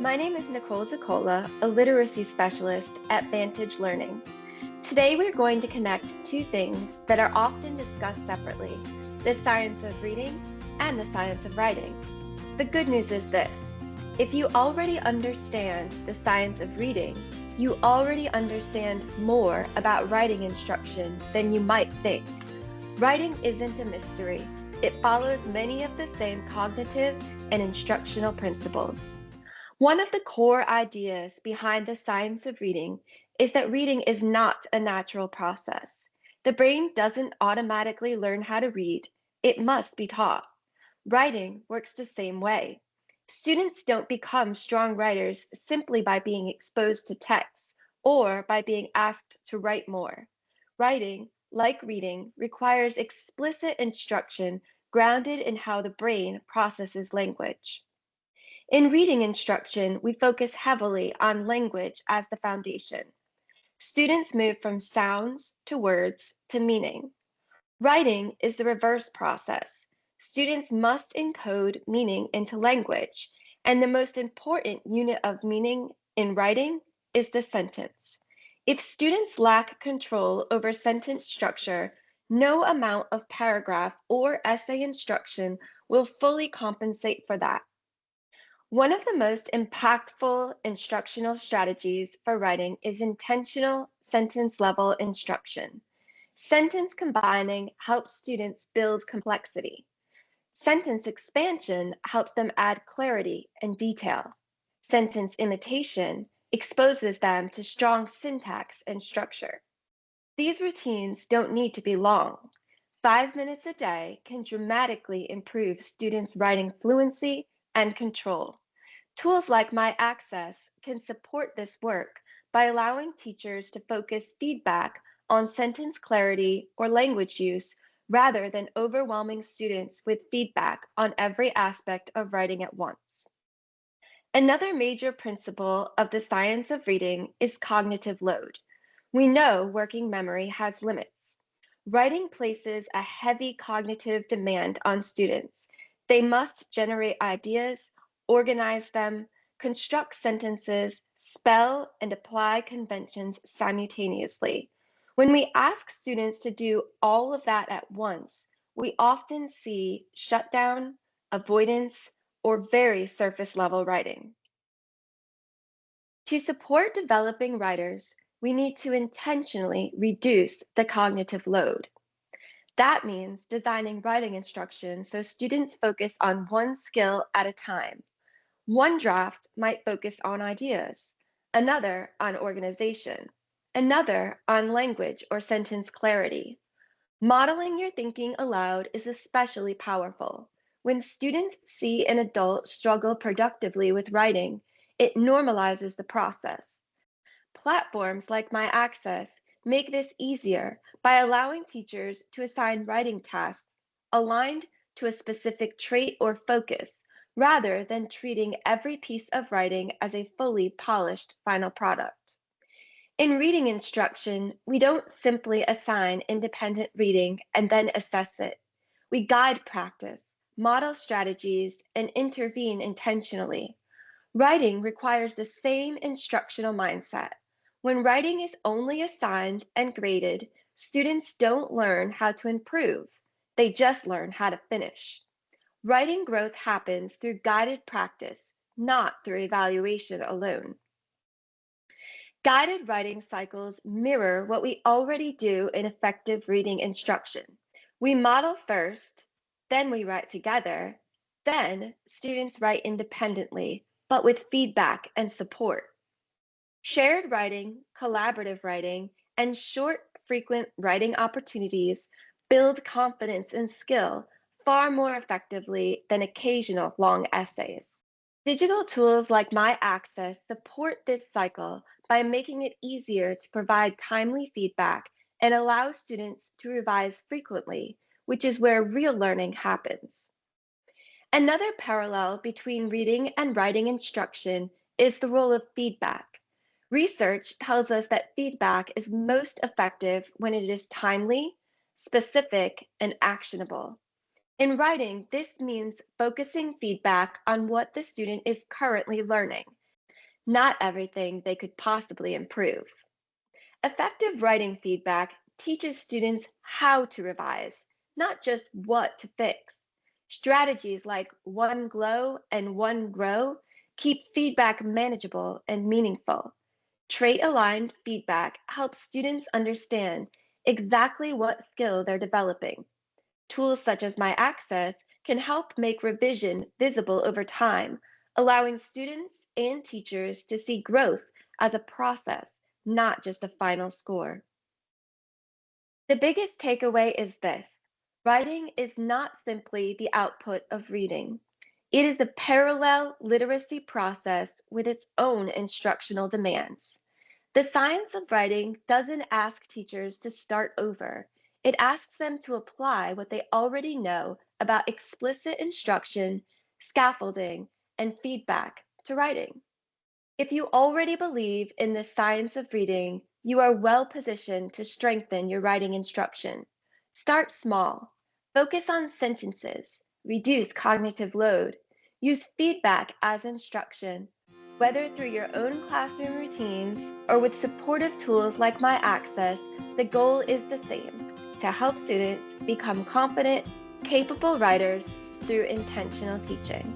My name is Nicole Zacola, a literacy specialist at Vantage Learning. Today we're going to connect two things that are often discussed separately, the science of reading and the science of writing. The good news is this: if you already understand the science of reading, you already understand more about writing instruction than you might think. Writing isn't a mystery. It follows many of the same cognitive and instructional principles. One of the core ideas behind the science of reading is that reading is not a natural process. The brain doesn't automatically learn how to read, it must be taught. Writing works the same way. Students don't become strong writers simply by being exposed to text or by being asked to write more. Writing, like reading, requires explicit instruction grounded in how the brain processes language. In reading instruction, we focus heavily on language as the foundation. Students move from sounds to words to meaning. Writing is the reverse process. Students must encode meaning into language, and the most important unit of meaning in writing is the sentence. If students lack control over sentence structure, no amount of paragraph or essay instruction will fully compensate for that. One of the most impactful instructional strategies for writing is intentional sentence level instruction. Sentence combining helps students build complexity. Sentence expansion helps them add clarity and detail. Sentence imitation exposes them to strong syntax and structure. These routines don't need to be long. 5 minutes a day can dramatically improve students' writing fluency and control. Tools like My Access can support this work by allowing teachers to focus feedback on sentence clarity or language use rather than overwhelming students with feedback on every aspect of writing at once. Another major principle of the science of reading is cognitive load. We know working memory has limits. Writing places a heavy cognitive demand on students. They must generate ideas, organize them, construct sentences, spell and apply conventions simultaneously. When we ask students to do all of that at once, we often see shutdown, avoidance, or very surface level writing. To support developing writers, we need to intentionally reduce the cognitive load. That means designing writing instruction so students focus on one skill at a time. One draft might focus on ideas, another on organization, another on language or sentence clarity. Modeling your thinking aloud is especially powerful. When students see an adult struggle productively with writing, it normalizes the process. Platforms like My Access make this easier by allowing teachers to assign writing tasks aligned to a specific trait or focus, rather than treating every piece of writing as a fully polished final product. In reading instruction, we don't simply assign independent reading and then assess it. We guide practice, model strategies, and intervene intentionally. Writing requires the same instructional mindset. When writing is only assigned and graded, students don't learn how to improve, they just learn how to finish. Writing growth happens through guided practice, not through evaluation alone. Guided writing cycles mirror what we already do in effective reading instruction. We model first, then we write together, then students write independently, but with feedback and support. Shared writing, collaborative writing, and short, frequent writing opportunities build confidence and skill far more effectively than occasional long essays. Digital tools like My Access support this cycle by making it easier to provide timely feedback and allow students to revise frequently, which is where real learning happens. Another parallel between reading and writing instruction is the role of feedback. Research tells us that feedback is most effective when it is timely, specific, and actionable. In writing, this means focusing feedback on what the student is currently learning, not everything they could possibly improve. Effective writing feedback teaches students how to revise, not just what to fix. Strategies like one glow and one grow keep feedback manageable and meaningful. Trait aligned feedback helps students understand exactly what skill they're developing. Tools such as My Access can help make revision visible over time, allowing students and teachers to see growth as a process, not just a final score. The biggest takeaway is this: writing is not simply the output of reading. It is a parallel literacy process with its own instructional demands. The science of writing doesn't ask teachers to start over. It asks them to apply what they already know about explicit instruction, scaffolding, and feedback to writing. If you already believe in the science of reading, you are well positioned to strengthen your writing instruction. Start small. Focus on sentences. Reduce cognitive load. Use feedback as instruction. Whether through your own classroom routines or with supportive tools like My Access, the goal is the same: to help students become confident, capable writers through intentional teaching.